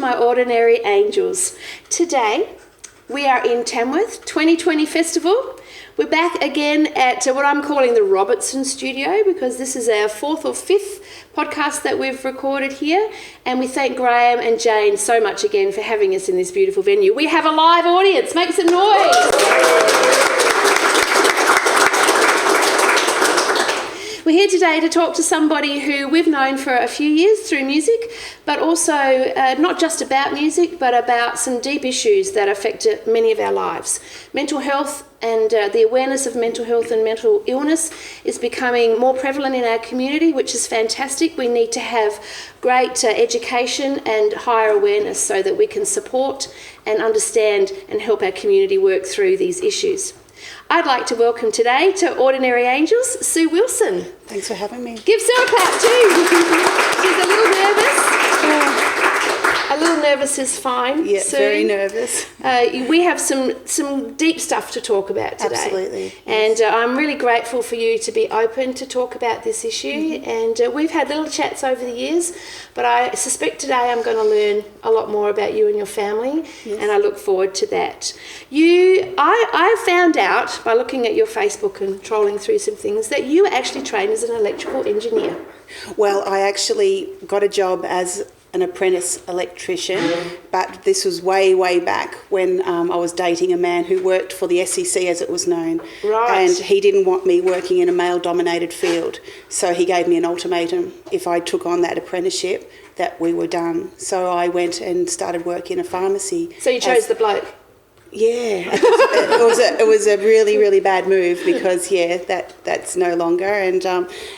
my ordinary angels. Today we are in Tamworth 2020 Festival. We're back again at what I'm calling the Robertson Studio, because this is our 4th or 5th podcast that we've recorded here, and we thank Graham and Jane so much again for having us in this beautiful venue. We have a live audience. Make some noise. We're here today to talk to somebody who we've known for a few years through music, but also not just about music, but about some deep issues that affect many of our lives. Mental health and the awareness of mental health and mental illness is becoming more prevalent in our community, which is fantastic. We need to have great education and higher awareness so that we can support and understand and help our community work through these issues. I'd like to welcome today to Ordinary Angels, Sue Wilson. Thanks for having me. Give Sue a clap too. She's a little nervous. A little nervous is fine. Yeah, Sue. Very nervous. We have some deep stuff to talk about today. Absolutely. And I'm really grateful for you to be open to talk about this issue. Mm-hmm. And we've had little chats over the years, but I suspect today I'm going to learn a lot more about you and your family, yes. And I look forward to that. I found out by looking at your Facebook and trolling through some things that you were actually trained as an electrical engineer. Well, I actually got a job as an apprentice electrician, but this was way back when I was dating a man who worked for the SEC, as it was known. Right. And he didn't want me working in a male-dominated field, so he gave me an ultimatum if I took on that apprenticeship that we were done. So I went and started work in a pharmacy. So you chose the bloke? Yeah, it was a really bad move because that's no longer, and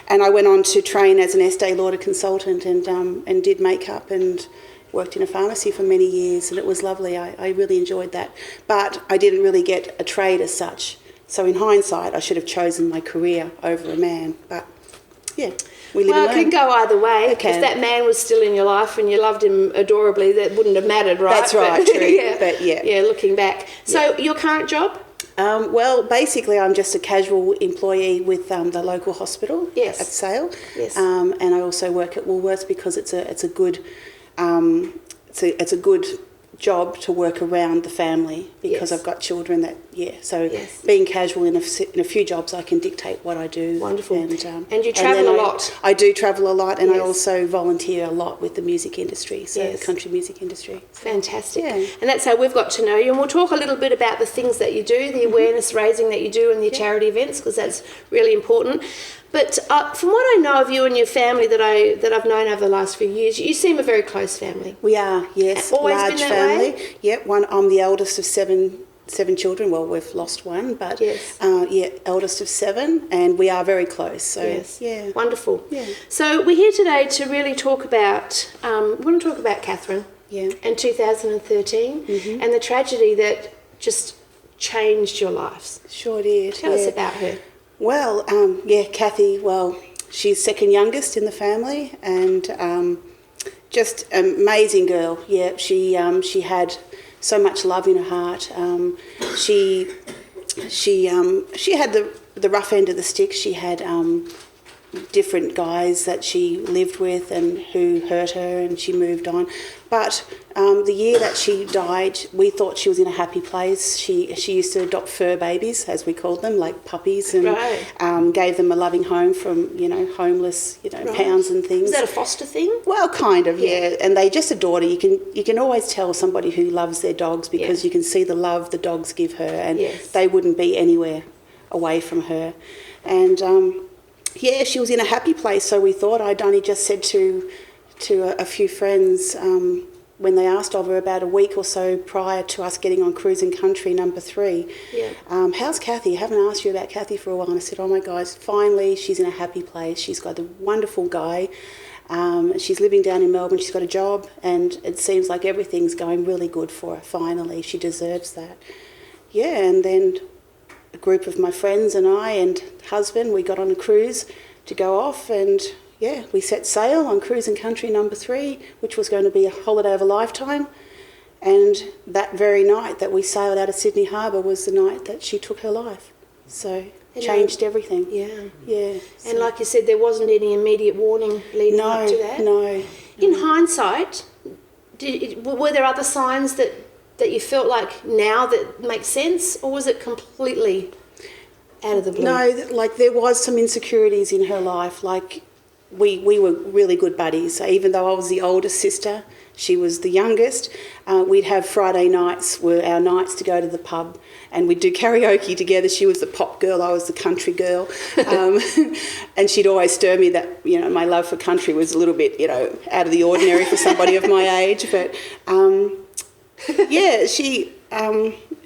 I went on to train as an Estee Lauder consultant and did makeup and worked in a pharmacy for many years, and it was lovely. I really enjoyed that, but I didn't really get a trade as such. So in hindsight, I should have chosen my career over a man, but yeah. Well, it can go either way. If that man was still in your life and you loved him adorably, that wouldn't have mattered, right? That's right, true. Yeah. But yeah. Yeah, looking back. So your current job? Well, basically, I'm just a casual employee with the local hospital at Sale. Yes. And I also work at Woolworths because it's a good job to work around the family because I've got children that being casual in a few jobs, I can dictate what I do. Wonderful. And you travel a lot. I do travel a lot, and I also volunteer a lot with the music industry, the country music industry. Fantastic. Yeah. And that's how we've got to know you, and we'll talk a little bit about the things that you do, the awareness raising that you do, and the charity events, because that's really important. But from what I know of you and your family that I've known over the last few years, you seem a very close family. We are, yes. Always large been that family. way? Yep. I'm the eldest of seven children. Well, we've lost one, but eldest of 7, and we are very close. So wonderful. Yeah. So we're here today to really talk about. We want to talk about Catherine. Yeah. And 2013 and the tragedy that just changed your lives. Sure did. Tell us about her. Well, Kathy, she's second youngest in the family, and just amazing girl. Yeah, she had so much love in her heart. She had the rough end of the stick. She had different guys that she lived with and who hurt her, and she moved on. But the year that she died, we thought she was in a happy place. She used to adopt fur babies, as we called them, like puppies, and gave them a loving home from homeless pounds and things. Is that a foster thing? Well, kind of, yeah. And they just adored her. You can always tell somebody who loves their dogs because you can see the love the dogs give her, and they wouldn't be anywhere away from her. And she was in a happy place. So we thought, I'd only just said to a few friends when they asked of her about a week or so prior to us getting on Cruising Country number 3, how's Kathy? I haven't asked you about Kathy for a while. And I said, oh my gosh, finally she's in a happy place. She's got a wonderful guy. She's living down in Melbourne. She's got a job, and it seems like everything's going really good for her. Finally, she deserves that. Yeah, and then a group of my friends and I and husband, we got on a cruise to go off, and we set sail on Cruising Country number 3, which was going to be a holiday of a lifetime. And that very night that we sailed out of Sydney Harbour was the night that she took her life. So changed everything. Yeah. So. And like you said, there wasn't any immediate warning leading up to that. No. In hindsight, were there other signs that you felt like now that make sense, or was it completely out of the blue? No, like there was some insecurities in her life. Like we were really good buddies. So even though I was the oldest sister, she was the youngest. We'd have Friday nights were our nights to go to the pub, and we'd do karaoke together. She was the pop girl, I was the country girl. And she'd always stir me that, you know, my love for country was a little bit, you know, out of the ordinary for somebody of my age. But yeah, she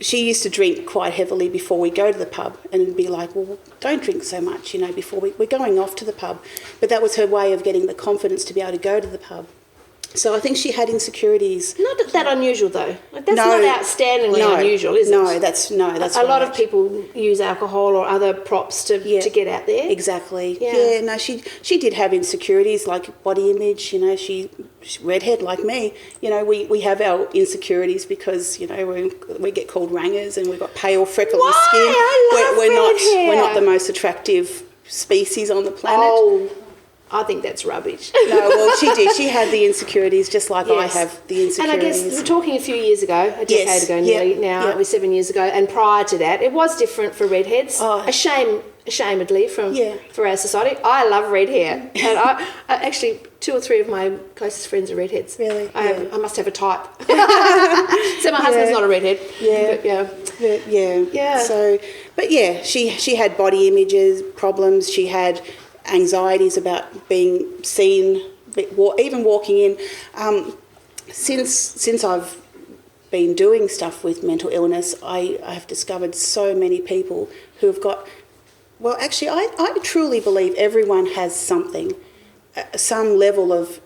used to drink quite heavily before we go to the pub, and be like, well, don't drink so much, you know, before we're going off to the pub. But that was her way of getting the confidence to be able to go to the pub. So I think she had insecurities. Not that unusual though. Like that's not outstandingly unusual, is it? No, that's a lot of people use alcohol or other props to get out there. Exactly. Yeah. No, she did have insecurities like body image. You know, she's redhead like me. You know, we have our insecurities because, you know, we get called rangers and we've got pale freckly skin. We're not the most attractive species on the planet. Oh, I think that's rubbish. No, well, she did. She had the insecurities just like I have the insecurities. And I guess we're talking a few years ago, a decade ago nearly now, it was 7 years ago, and prior to that, it was different for redheads. Oh. Ashamedly for our society. I love red hair. And I actually, 2 or 3 of my closest friends are redheads. Really? I must have a type. So my husband's not a redhead. Yeah. So, but yeah, she had body images problems. She had anxieties about being seen, even walking in. Since I've been doing stuff with mental illness, I have discovered so many people who have got, well, actually, I truly believe everyone has something, some level of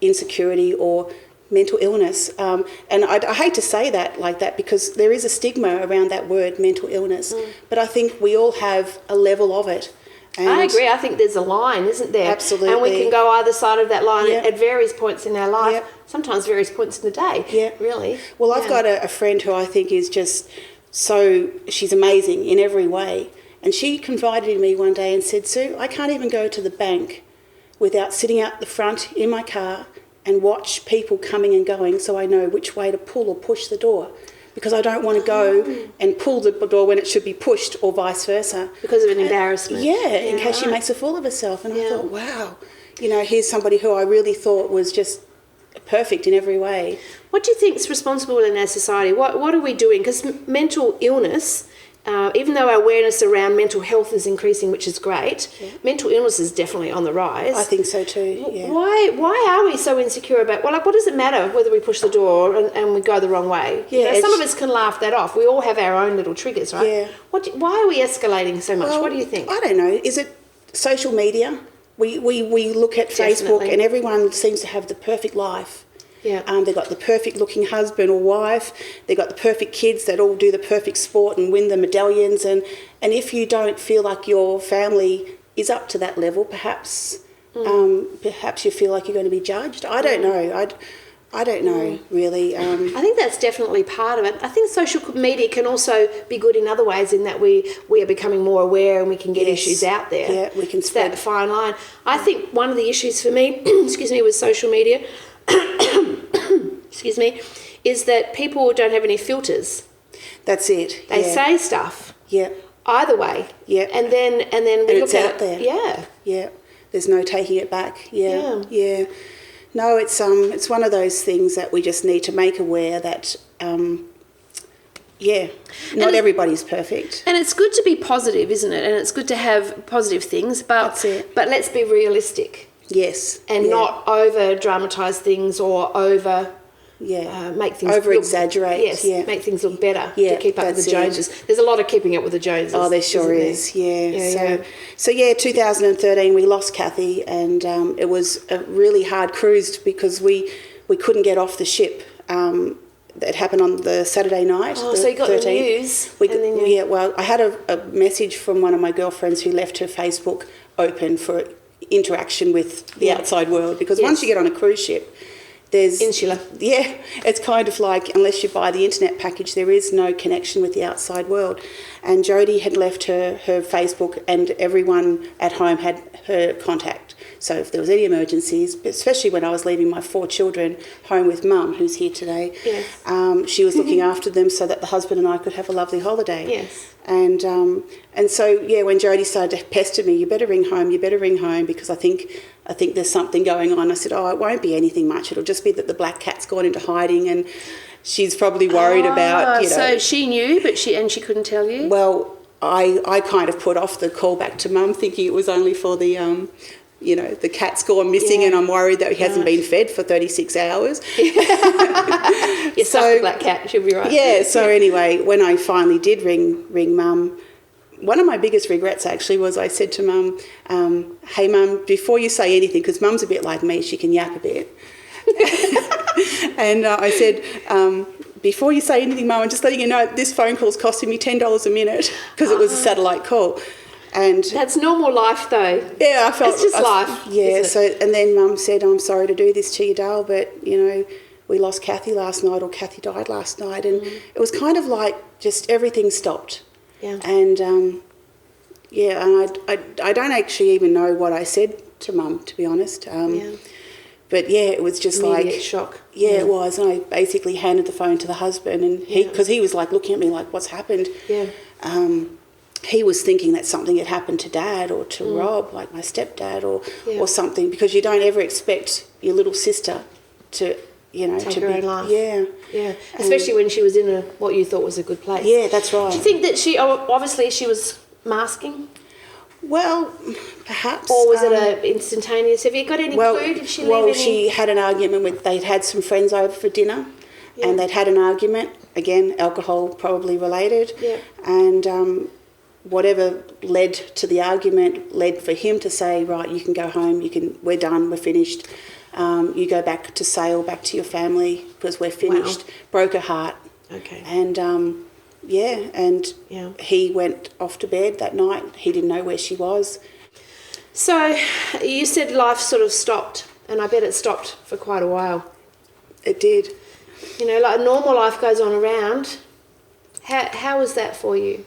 insecurity or mental illness. And I hate to say that like that because there is a stigma around that word, mental illness, but I think we all have a level of it. And I agree. I think there's a line, isn't there? Absolutely. And we can go either side of that line at various points in our life, sometimes various points in the day. Yeah. Really. Well, I've got a friend who I think is just she's amazing in every way. And she confided in me one day and said, Sue, I can't even go to the bank without sitting out the front in my car and watch people coming and going so I know which way to pull or push the door. Because I don't want to go and pull the door when it should be pushed or vice versa. Because of an embarrassment. In case she makes a fool of herself. And I thought, wow, you know, here's somebody who I really thought was just perfect in every way. What do you think is responsible in our society? What are we doing? Because mental illness, even though our awareness around mental health is increasing, which is great, mental illness is definitely on the rise. I think so too, Why are we so insecure about, well, like, what does it matter whether we push the door and we go the wrong way? Yeah, you know, some of us can laugh that off. We all have our own little triggers, right? Yeah. Why are we escalating so much? What do you think? I don't know. Is it social media? We look at Facebook and everyone seems to have the perfect life. Yeah. They've got the perfect looking husband or wife. They've got the perfect kids that all do the perfect sport and win the medallions. And if you don't feel like your family is up to that level, perhaps you feel like you're going to be judged. I don't know. I don't know, really. I think that's definitely part of it. I think social media can also be good in other ways in that we are becoming more aware and we can get issues out there. Yeah, we can spread that fine line. I think one of the issues for me, with social media, is that people don't have any filters. That's it. They say stuff. Yeah. Either way. Yeah. And then we look it's at out there. Yeah. Yeah. There's no taking it back. Yeah. No, it's one of those things that we just need to make aware that not everybody's perfect. And it's good to be positive, isn't it? And it's good to have positive things, but that's it. But let's be realistic. Yes. And not over dramatise things or make things over exaggerate. Yes, make things look better to keep up with the Joneses. There's a lot of keeping up with the Joneses. Oh, there sure is. Yeah. So 2013 we lost Kathy, and it was a really hard cruise because we couldn't get off the ship. It happened on the Saturday night. Oh, so you got 13th. The news. Well, I had a message from one of my girlfriends who left her Facebook open for interaction with the outside world, because once you get on a cruise ship, there's insular. Yeah, it's kind of like, unless you buy the internet package, there is no connection with the outside world. And Jodie had left her Facebook, and everyone at home had her contact. So if there was any emergencies, especially when I was leaving my 4 children home with Mum, who's here today, she was looking after them so that the husband and I could have a lovely holiday. Yes. And so, when Jodie started to pester me, you better ring home, because I think there's something going on. I said, it won't be anything much. It'll just be that the black cat's gone into hiding and she's probably worried about, So she knew, but she couldn't tell you? Well, I kind of put off the call back to Mum, thinking it was only for the, the cat's gone missing and I'm worried that he hasn't been fed for 36 hours. You stuffed the black cat, she'll be right. Yeah, so anyway, when I finally did ring Mum, one of my biggest regrets actually was I said to Mum, hey Mum, before you say anything, because Mum's a bit like me, she can yap a bit. And I said, before you say anything, Mum, I'm just letting you know this phone call's costing me $10 a minute, because it was a satellite call. And that's normal life though. Yeah, I felt... It's just life. Yeah, so, and then Mum said, I'm sorry to do this to you, Dale, but, we lost Kathy last night, or Kathy died last night, and it was kind of like just everything stopped. Yeah. And, and I don't actually even know what I said to Mum, to be honest. But, it was just immediate like... shock. Yeah, it was. And I basically handed the phone to the husband, and because he was, like, looking at me like, what's happened? Yeah. He was thinking that something had happened to Dad or to Rob, like my stepdad, or something, because you don't ever expect your little sister to... take her own life. Yeah. Especially when she was in what you thought was a good place. Yeah, that's right. Do you think that she was masking? Well, perhaps. Or was it a instantaneous? Have you got any clue? Did she leave any? She had an argument they'd had some friends over for dinner, and they'd had an argument, again, alcohol probably related, and whatever led to the argument led for him to say, right, you can go home, we're done, we're finished. You go back to Sale, back to your family, because we're finished. Wow. Broke her heart. Okay. And, he went off to bed that night. He didn't know where she was. So you said life sort of stopped, and I bet it stopped for quite a while. It did. Like a normal life goes on around. How was that for you?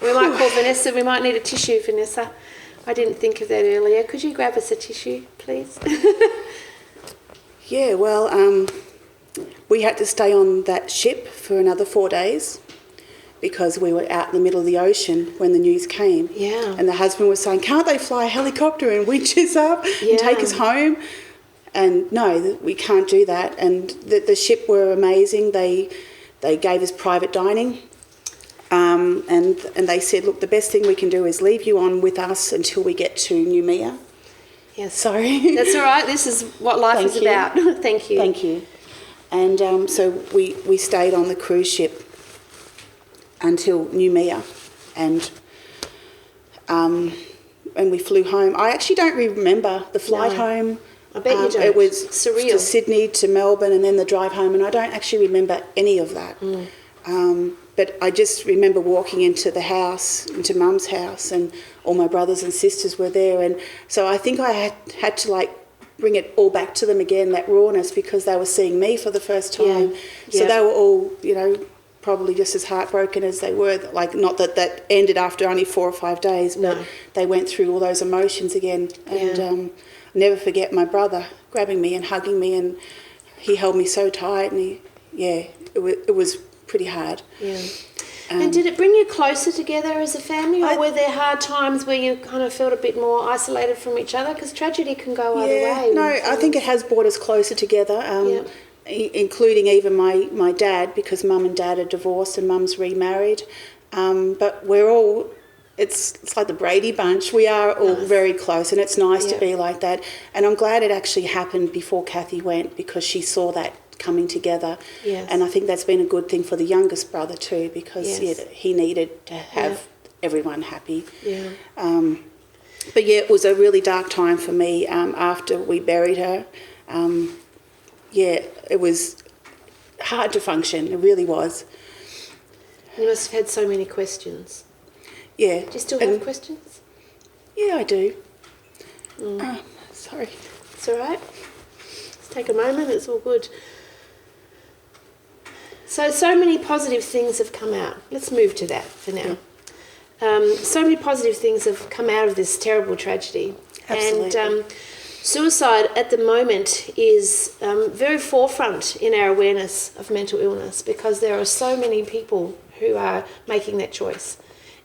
We might call Vanessa. We might need a tissue, Vanessa. I didn't think of that earlier. Could you grab us a tissue, please? Yeah, well, we had to stay on that ship for another 4 days because we were out in the middle of the ocean when the news came. Yeah. And the husband was saying, can't they fly a helicopter and winch us up and take us home? And no, we can't do that. And the ship were amazing. They gave us private dining. And they said, look, the best thing we can do is leave you on with us until we get to Noumea. Yes. Sorry. That's all right. This is what life is about. Thank you. Thank you. And so we stayed on the cruise ship until Noumea, and we flew home. I actually don't remember the flight home. I bet you don't. It was surreal. To Sydney, to Melbourne, and then the drive home, and I don't actually remember any of that. But I just remember walking into the house, into Mum's house, and all my brothers and sisters were there. And so I think I had to bring it all back to them again, that rawness, because they were seeing me for the first time. Yeah. So they were all, probably just as heartbroken as they were. Not that ended after only 4 or 5 days, but they went through all those emotions again. And I'll never forget my brother grabbing me and hugging me, and he held me so tight, and it was pretty hard. Yeah. And did it bring you closer together as a family, or were there hard times where you kind of felt a bit more isolated from each other? Because tragedy can go either way. No, I think it has brought us closer together, including even my dad, because Mum and Dad are divorced and Mum's remarried. But we're all, it's like the Brady Bunch. We are all very close, and it's nice to be like that. And I'm glad it actually happened before Kathy went, because she saw that coming together. Yes. And I think that's been a good thing for the youngest brother too, because he needed to have everyone happy. Yeah. But it was a really dark time for me after we buried her. It was hard to function. It really was. You must have had so many questions. Yeah. Do you still have questions? Yeah, I do. Sorry. It's all right. Let's take a moment. It's all good. So many positive things have come out. Let's move to that for now. So many positive things have come out of this terrible tragedy. Absolutely. And suicide at the moment is very forefront in our awareness of mental illness, because there are so many people who are making that choice.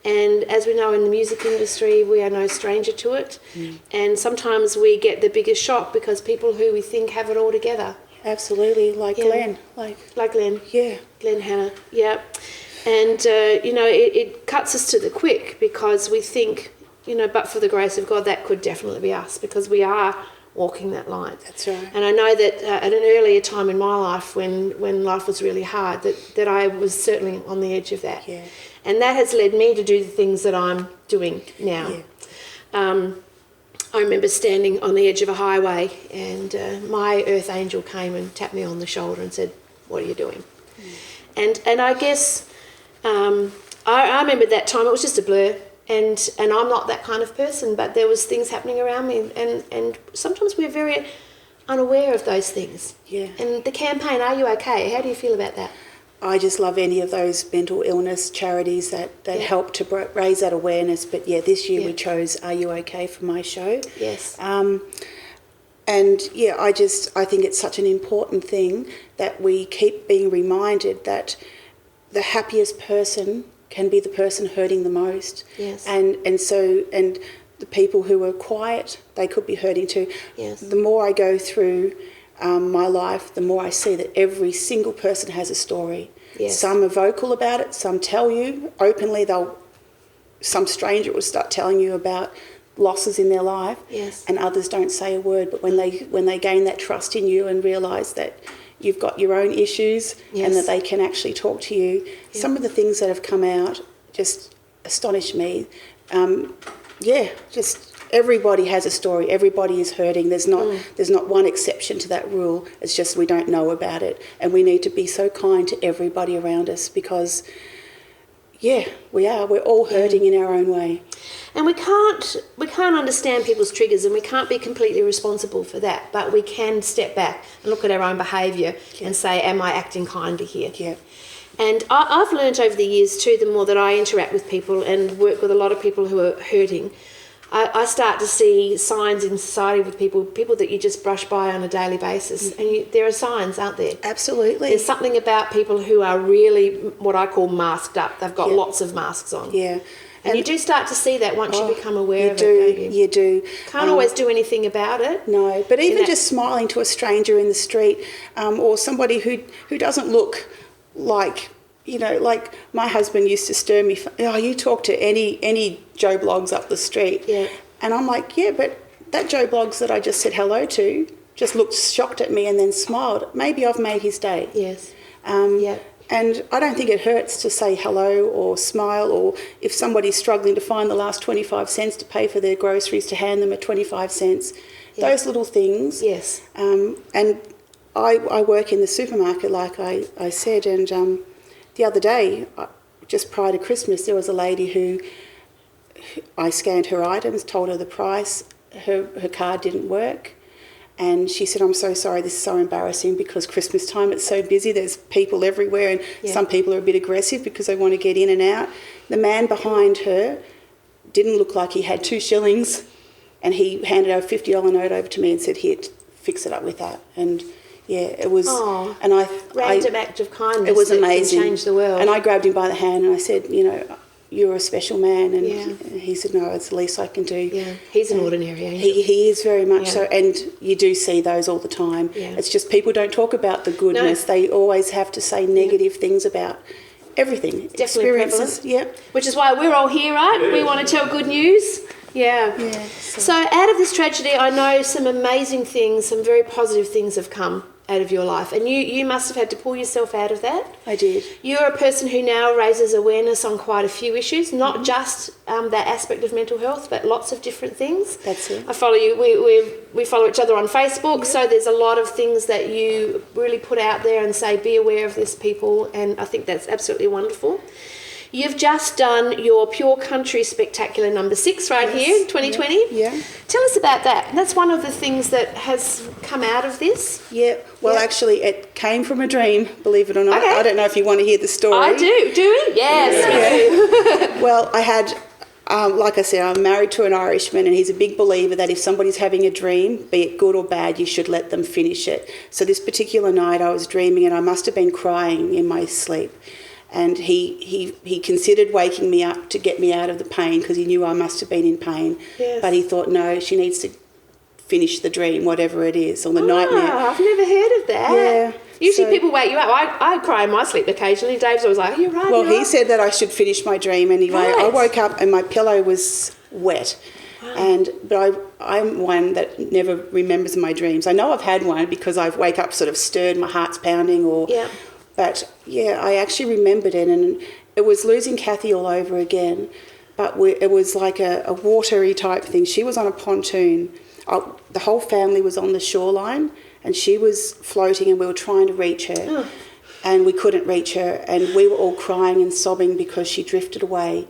And as we know, in the music industry, we are no stranger to it. And sometimes we get the biggest shock because people who we think have it all together. Absolutely, like Glenn. Like Glenn. Yeah. Glenn Hanna, yeah. And, it cuts us to the quick, because we think, but for the grace of God, that could definitely be us, because we are walking that line. That's right. And I know that at an earlier time in my life, when life was really hard, that I was certainly on the edge of that. Yeah. And that has led me to do the things that I'm doing now. Yeah. I remember standing on the edge of a highway, and my earth angel came and tapped me on the shoulder and said, "What are you doing?" And I guess I remember that time. It was just a blur, and I'm not that kind of person, but there was things happening around me, and sometimes we're very unaware of those things. Yeah. And the campaign, Are You Okay? How do you feel about that? I just love any of those mental illness charities that help to raise that awareness. But this year we chose Are You Okay for my show. Yes. And I think it's such an important thing that we keep being reminded that the happiest person can be the person hurting the most. Yes. And the people who are quiet, they could be hurting too. Yes. The more I go through my life, the more I see that every single person has a story. Yes. Some are vocal about it, some tell you openly. Some stranger will start telling you about losses in their life. Yes. And others don't say a word. But when they gain that trust in you and realise that you've got your own issues, yes, and that they can actually talk to you, some of the things that have come out just astonish me. Just everybody has a story. Everybody is hurting. There's not one exception to that rule. It's just we don't know about it, and we need to be so kind to everybody around us, because we're all hurting in our own way. And we can't understand people's triggers, and we can't be completely responsible for that, but we can step back and look at our own behaviour and say, am I acting kindly here? Yeah. And I've learned over the years too, the more that I interact with people and work with a lot of people who are hurting, I start to see signs in society with people that you just brush by on a daily basis. And there are signs, aren't there? Absolutely. There's something about people who are really what I call masked up. They've got lots of masks on. Yeah. And you do start to see that once you become aware of it, don't you? You do. Can't always do anything about it. No, but even just smiling to a stranger in the street, or somebody who doesn't look like, like my husband used to stir me. You talk to any Joe Bloggs up the street. Yeah. And I'm like, but that Joe Bloggs that I just said hello to just looked shocked at me and then smiled. Maybe I've made his day. Yes. And I don't think it hurts to say hello or smile, or if somebody's struggling to find the last 25 cents to pay for their groceries, to hand them a 25 cents. Yeah. Those little things. Yes. And I work in the supermarket, like I said, and the other day, just prior to Christmas, there was a lady who I scanned her items, told her the price, her card didn't work. And she said, I'm so sorry, this is so embarrassing, because Christmas time, it's so busy, there's people everywhere, and some people are a bit aggressive because they want to get in and out. The man behind her didn't look like he had 2 shillings, and he handed a $50 note over to me and said, here, fix it up with that. And it was... Oh, and random act of kindness. It was amazing. That can change the world. And I grabbed him by the hand and I said, you're a special man. And he said, no, it's the least I can do. Yeah, he's an ordinary angel. He is very much so. And you do see those all the time. Yeah. It's just people don't talk about the goodness. No. They always have to say negative things about everything. It's definitely experiences. Prevalent. Which is why we're all here, right? Yeah. We want to tell good news. Yeah. So out of this tragedy, I know some amazing things, some very positive things have come out of your life, and you must have had to pull yourself out of that. I did. You're a person who now raises awareness on quite a few issues, not just that aspect of mental health, but lots of different things. That's it. I follow you. We follow each other on Facebook, so there's a lot of things that you really put out there and say, be aware of this, people, and I think that's absolutely wonderful. You've just done your Pure Country Spectacular number 6 right here in 2020. Yeah. Tell us about that. That's one of the things that has come out of this. Yeah. Well, actually, it came from a dream, believe it or not. Okay. I don't know if you want to hear the story. I do. Do we? Yes, we do. Well, Like I said, I'm married to an Irishman, and he's a big believer that if somebody's having a dream, be it good or bad, you should let them finish it. So this particular night I was dreaming, and I must have been crying in my sleep. And he considered waking me up to get me out of the pain, because he knew I must have been in pain. Yes. But he thought, no, she needs to finish the dream, whatever it is, or the nightmare. I've never heard of that. Yeah. Usually people wake you up. I cry in my sleep occasionally. Dave's always like, you're right. Well, he said that I should finish my dream anyway. Right. I woke up and my pillow was wet. Wow. But I'm one that never remembers my dreams. I know I've had one because I wake up sort of stirred, my heart's pounding. But, yeah, I actually remembered it, and it was losing Kathy all over again. But it was like a watery type thing. She was on a pontoon. The whole family was on the shoreline, and she was floating, and we were trying to reach her, and we couldn't reach her, and we were all crying and sobbing because she drifted away.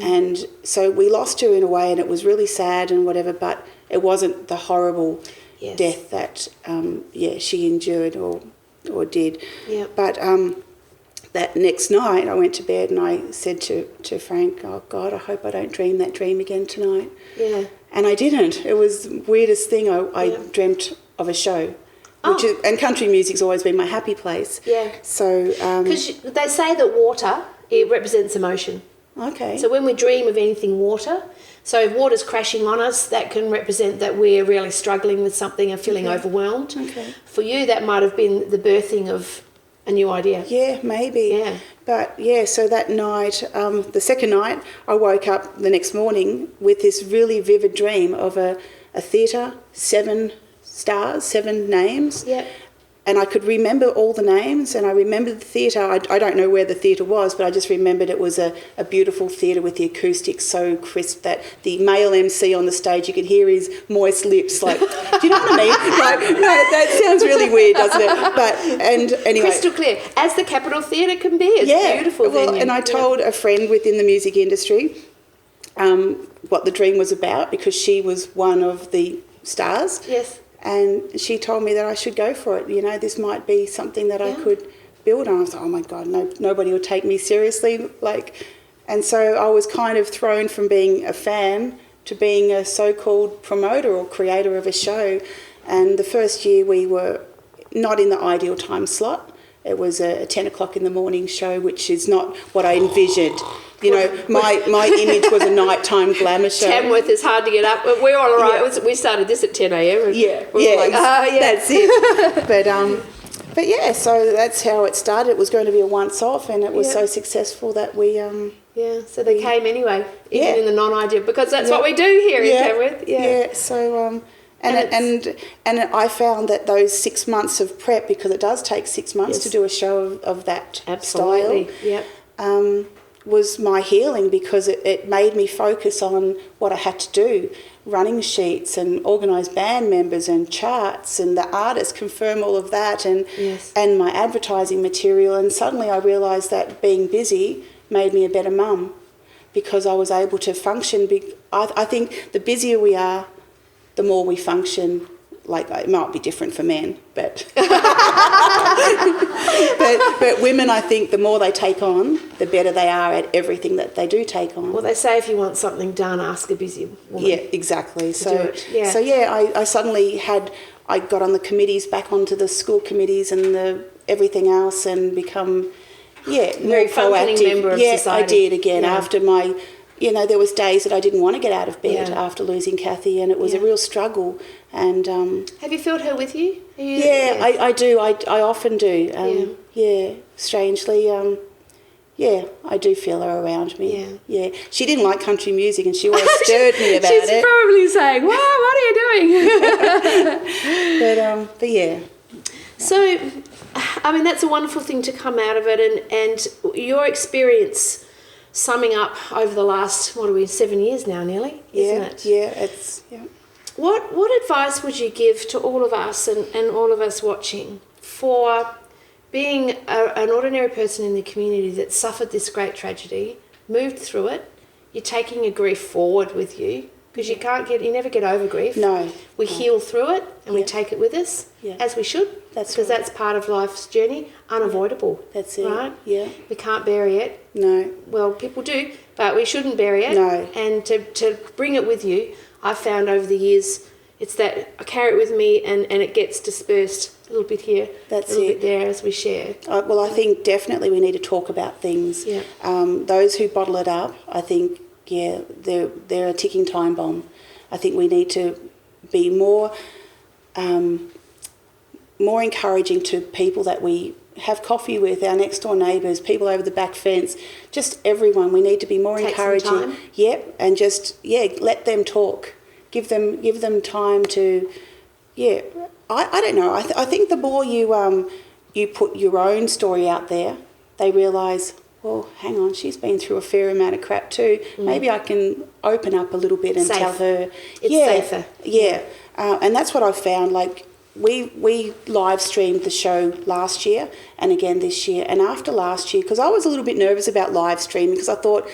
And so we lost her in a way, and it was really sad and whatever, but it wasn't the horrible death that she endured or did. Yep. But that next night I went to bed and I said to Frank, oh God, I hope I don't dream that dream again tonight. Yeah. And I didn't. It was the weirdest thing. I dreamt of a show. And country music's always been my happy place. Yeah. So because they say that water, it represents emotion. Okay. So when we dream of anything water, so if water's crashing on us, that can represent that we're really struggling with something and feeling overwhelmed. Okay. For you, that might have been the birthing of a new idea. Yeah, maybe. Yeah. But yeah, so that night, the second night, I woke up the next morning with this really vivid dream of a theatre, 7 stars, 7 names. Yep. And I could remember all the names, and I remembered the theatre. I don't know where the theatre was, but I just remembered it was a beautiful theatre with the acoustics so crisp that the male MC on the stage, you could hear his moist lips, like, do you know what I mean? Like, no, that sounds really weird, doesn't it? But, and anyway. Crystal clear, as the Capitol Theatre can be. It's beautiful. Well, and I told a friend within the music industry what the dream was about, because she was one of the stars. Yes. And she told me that I should go for it. You know, this might be something that I could build on. I was like, oh my God, nobody will take me seriously. And so I was kind of thrown from being a fan to being a so-called promoter or creator of a show. And the first year we were not in the ideal time slot. It was a 10 o'clock in the morning show, which is not what I envisioned. You know, my image was a nighttime glamour show. Tamworth is hard to get up. We're all right. Yeah. We started this at 10 a.m. That's it. But yeah, so that's how it started. It was going to be a once-off, and it was so successul that we... so they came anyway, even in the non-ideal, because that's what we do here in Tamworth. Yeah, so... And I found that those 6 months of prep, because it does take 6 months to do a show of that style, was my healing, because it made me focus on what I had to do, running sheets and organise band members and charts, and the artists confirm all of that, and my advertising material. And suddenly I realised that being busy made me a better mum, because I was able to function. I think the busier we are, the more we function. Like, it might be different for men, but but women, I think the more they take on, the better they are at everything that they do take on. Well, they say if you want something done, ask a busy woman. Yeah, exactly. I suddenly I got on the committees, back onto the school committees and everything else, and become very functioning member of society. I did again after my. You know, there was days that I didn't want to get out of bed after losing Kathy, and it was a real struggle. And have you felt her with you? I do. I often do. Strangely, I do feel her around me. Yeah. She didn't like country music, and she always stirred me about it. She's probably saying, "Wow, what are you doing?" But yeah. So, I mean, that's a wonderful thing to come out of it, and your experience. Summing up over the last 7 years now, nearly, isn't it? Yeah. What advice would you give to all of us and all of us watching for being an ordinary person in the community that suffered this great tragedy, moved through it, you're taking your grief forward with you, because you never get over grief. No. We heal through it and we take it with us, as we should, because that's part of life's journey, unavoidable. That's it. Right? Yeah. We can't bury it. No. Well, people do, but we shouldn't bury it. No. And to bring it with you, I've found over the years, it's that I carry it with me and it gets dispersed a little bit here, that's a little it. bit there as we share. Well, I think definitely we need to talk about things. Yeah. Those who bottle it up, I think, they're a ticking time bomb. I think we need to be more encouraging to people that we have coffee with, our next door neighbours, people over the back fence, just everyone. We need to be more encouraging. Some time. Yep, and just let them talk. Give them time to. I don't know. I think the more you put your own story out there, they realise, well, hang on, she's been through a fair amount of crap too. Maybe I can open up a little bit and tell her. It's safer. Yeah, and that's what I found. Like we live streamed the show last year and again this year. And after last year, because I was a little bit nervous about live streaming because I thought,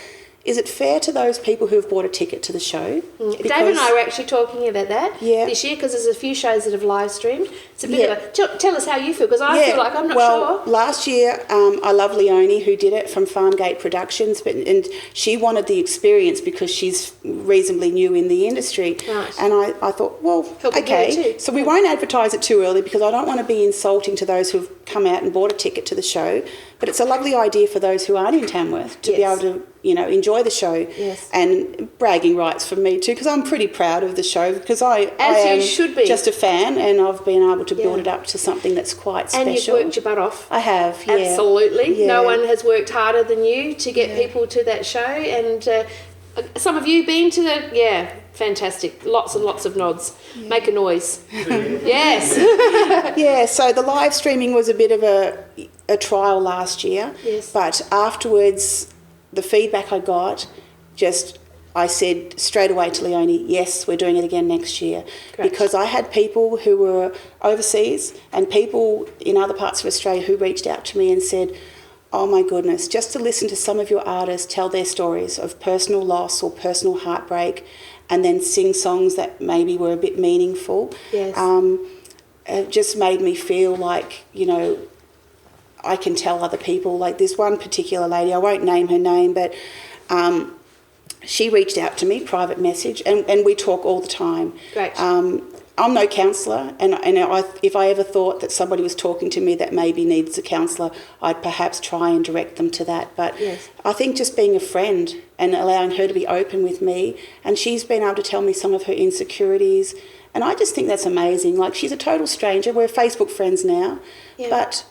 is it fair to those people who have bought a ticket to the show? David and I were actually talking about that this year because there's a few shows that have live streamed. It's a bit of a... Tell us how you feel, because I feel like I'm not sure. Well, last year I love Leonie, who did it from Farmgate Productions, and she wanted the experience because she's reasonably new in the industry. Right. And I thouut, well, okay, so we won't advertise it too early because I don't want to be insulting to those who've come out and bought a ticket to the show. But it's a lovely idea for those who aren't in Tamworth to be able to, enjoy the show. Yes. And bragging rights for me too, because I'm pretty proud of the show because I am just a fan and I've been able to build it up to something that's quite special. And you've worked your butt off. I have, yeah. Absolutely. Yeah. No one has worked harder than you to get people to that show. And some of you been to the... fantastic. Lots and lots of nods. Yeah. Make a noise. Yes. Yeah, so the live streaming was a bit of a trial last year. Yes. But afterwards, the feedback I got, I said straight away to Leonie, yes, we're doing it again next year. Great. Because I had people who were overseas and people in other parts of Australia who reached out to me and said, oh my goodness, just to listen to some of your artists tell their stories of personal loss or personal heartbreak and then sing songs that maybe were a bit meaningful. Yes. It just made me feel like, I can tell other people. Like this one particular lady, I won't name her name, but she reached out to me, private message, and we talk all the time. Great. I'm no counsellor, and if I ever thought that somebody was talking to me that maybe needs a counsellor, I'd perhaps try and direct them to that. But I think just being a friend and allowing her to be open with me, and she's been able to tell me some of her insecurities, and I just think that's amazing. Like, she's a total stranger. We're Facebook friends now, but...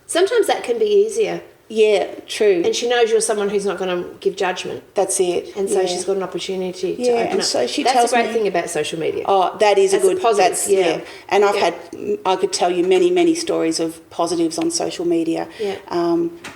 Sometimes that can be easier. Yeah, true. And she knows you're someone who's not going to give judgment. That's it. And so she's got an opportunity to open and up. So she That's tells a great me, thing about social media. Oh, that is a good positive. And I could tell you many, many stories of positives on social media. Yeah.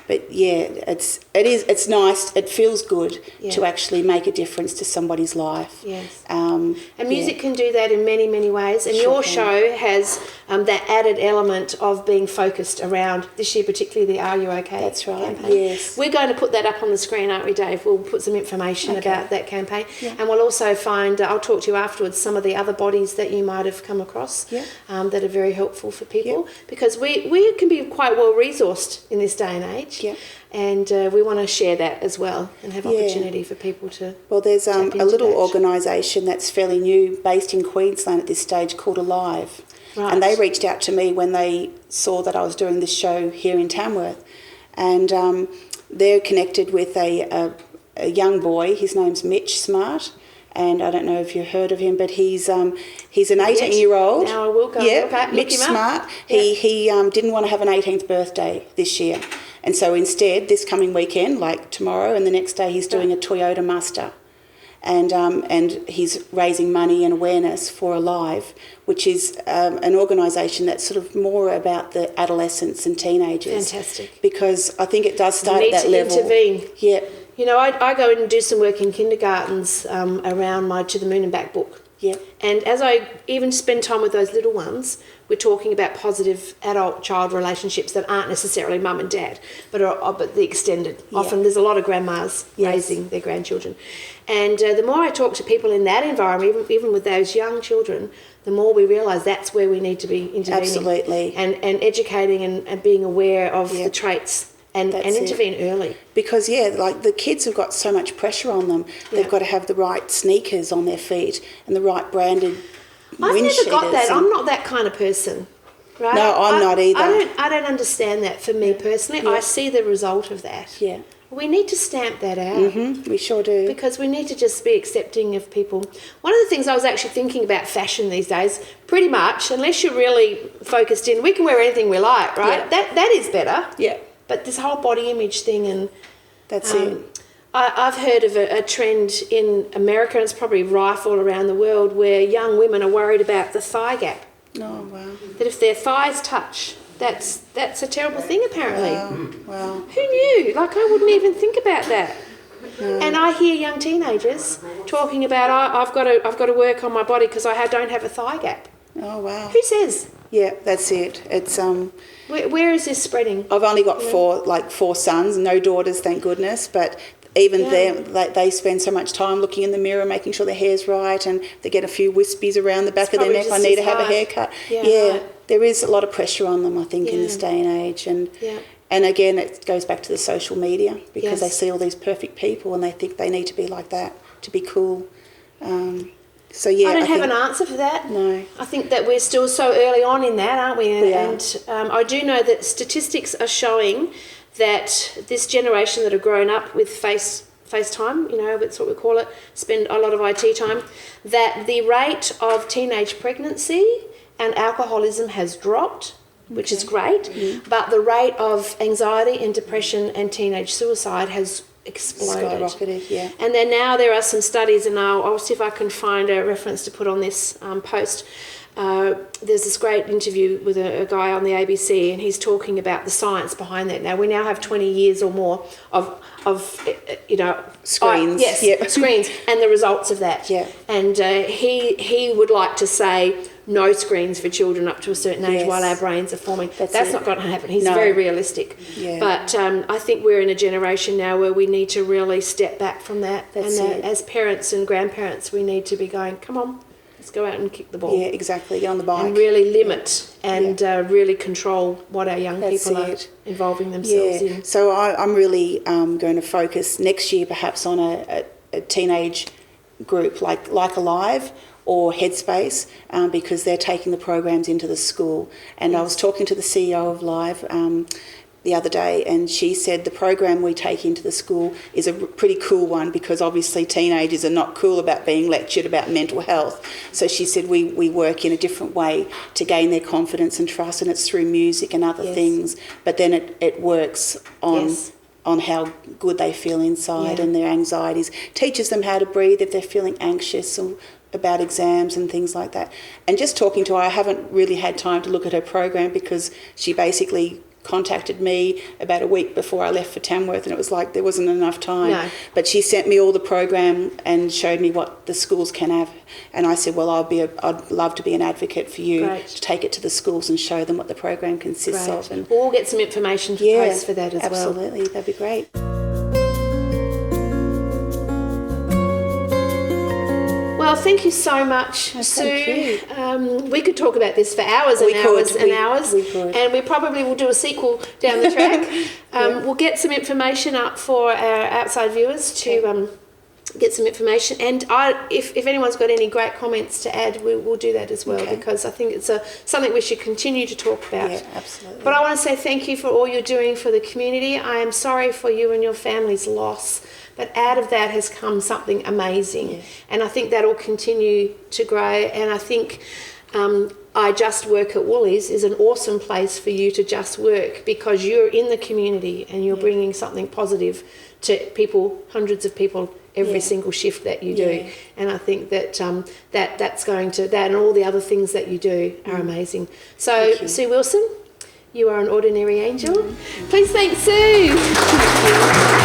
But it's nice. It feels good to actually make a difference to somebody's life. Yes. And music can do that in many, many ways. And your show has that added element of being focused around this year, particularly the Are You OK? That's right. campaign. Yes. We're going to put that up on the screen, aren't we, Dave? We'll put some information about that campaign. Yeah. And we'll also find, I'll talk to you afterwards, some of the other bodies that you might have come across that are very helpful for people, because we can be quite well resourced in this day and age. Yeah. And we want to share that as well and have opportunity for people to... Well, there's a little organisation that's fairly new based in Queensland at this stage called Alive. Right. And they reached out to me when they saw that I was doing this show here in Tamworth. And they're connected with a young boy. His name's Mitch Smart. And I don't know if you've heard of him, but he's an 18-year-old. Now I will go look him Mitch Smart. Yeah. He didn't want to have an 18th birthday this year. And so instead, this coming weekend, like tomorrow and the next day, he's doing a Toyota Muster. And he's raising money and awareness for Alive, which is an organisation that's sort of more about the adolescents and teenagers. Fantastic. Because I think it does start at that level. Intervene. Yeah. You know, I go in and do some work in kindergartens around my To the Moon and Back book. Yeah. And as I even spend time with those little ones, we're talking about positive adult-child relationships that aren't necessarily mum and dad, but the extended. Often there's a lot of grandmas raising their grandchildren. And the more I talk to people in that environment, even with those young children, the more we realise that's where we need to be intervening. Absolutely. And educating and being aware of the traits and intervene early. Because, like the kids have got so much pressure on them. They've got to have the right sneakers on their feet and the right branded I've wind never got that. cheaters. I'm not that kind of person. Right? No, I'm not either. I don't understand that for me personally. I see the result of that. Yeah. We need to stamp that out. Mm-hmm. We sure do. Because we need to just be accepting of people. One of the things I was actually thinking about fashion these days, pretty much, unless you're really focused in, we can wear anything we like, right? Yeah. That is better. Yeah. But this whole body image thing and... That's it. I've heard of a trend in America, and it's probably rife all around the world, where young women are worried about the thigh gap. Oh, wow. That if their thighs touch, that's a terrible thing apparently. Wow. Who knew? Like, I wouldn't even think about that. No. And I hear young teenagers talking about, I've got to work on my body because I don't have a thigh gap. Oh, wow. Who says? Yeah, that's it. It's Where is this spreading? I've only got four sons, no daughters, thank goodness, but even they spend so much time looking in the mirror, making sure their hair's right, and they get a few wispies around the back of their neck. I need to have a haircut. Yeah, there is a lot of pressure on them, I think, in this day and age. And again, it goes back to the social media, because they see all these perfect people and they think they need to be like that to be cool. So I don't have an answer for that. No. I think that we're still so early on in that, aren't we? And I do know that statistics are showing that this generation that have grown up with FaceTime, that's what we call it, spend a lot of IT time, that the rate of teenage pregnancy and alcoholism has dropped, which is great, but the rate of anxiety and depression and teenage suicide has exploded. Skyrocketed, yeah. And then now there are some studies, and I'll see if I can find a reference to put on this post. There's this great interview with a guy on the ABC, and he's talking about the science behind that. Now, we now have 20 years or more of screens. Screens, and the results of that. Yeah. And he would like to say no screens for children up to a certain age while our brains are forming. That's not going to happen. He's very realistic. Yeah. But I think we're in a generation now where we need to really step back from that. As parents and grandparents, we need to be going, come on, let's go out and kick the ball. Yeah, exactly. Get on the bike. And really limit and really control what our young people are involving themselves in. So I'm really going to focus next year perhaps on a teenage group like Alive or Headspace, because they're taking the programs into the school. And I was talking to the CEO of Live the other day, and she said the program we take into the school is a pretty cool one, because obviously teenagers are not cool about being lectured about mental health. So she said we work in a different way to gain their confidence and trust, and it's through music and other things. But then it works on how good they feel inside and their anxieties. Teaches them how to breathe if they're feeling anxious or about exams and things like that. And just talking to her, I haven't really had time to look at her program, because she basically contacted me about a week before I left for Tamworth, and it was like there wasn't enough time. No. But she sent me all the program and showed me what the schools can have, and I said, well, I'd love to be an advocate for you to take it to the schools and show them what the program consists of. And we'll get some information to post for that as well. Absolutely, that'd be great. Well, thank you so much, Sue. Thank you. We could talk about this for hours and hours. We could. And we probably will do a sequel down the track. We'll get some information up for our outside viewers to get some information. And if anyone's got any great comments to add, we'll do that as well, because I think it's something we should continue to talk about. Yeah, absolutely. But I want to say thank you for all you're doing for the community. I am sorry for you and your family's loss. But out of that has come something amazing. And I think that will continue to grow. And I think I Just Work at Woolies is an awesome place for you to just work, because you're in the community and you're bringing something positive to people, hundreds of people, every single shift that you do. And I think that that's going to, that and all the other things that you do are amazing. So, Sue Wilson, you are an ordinary angel. Please thank Sue. Thank you.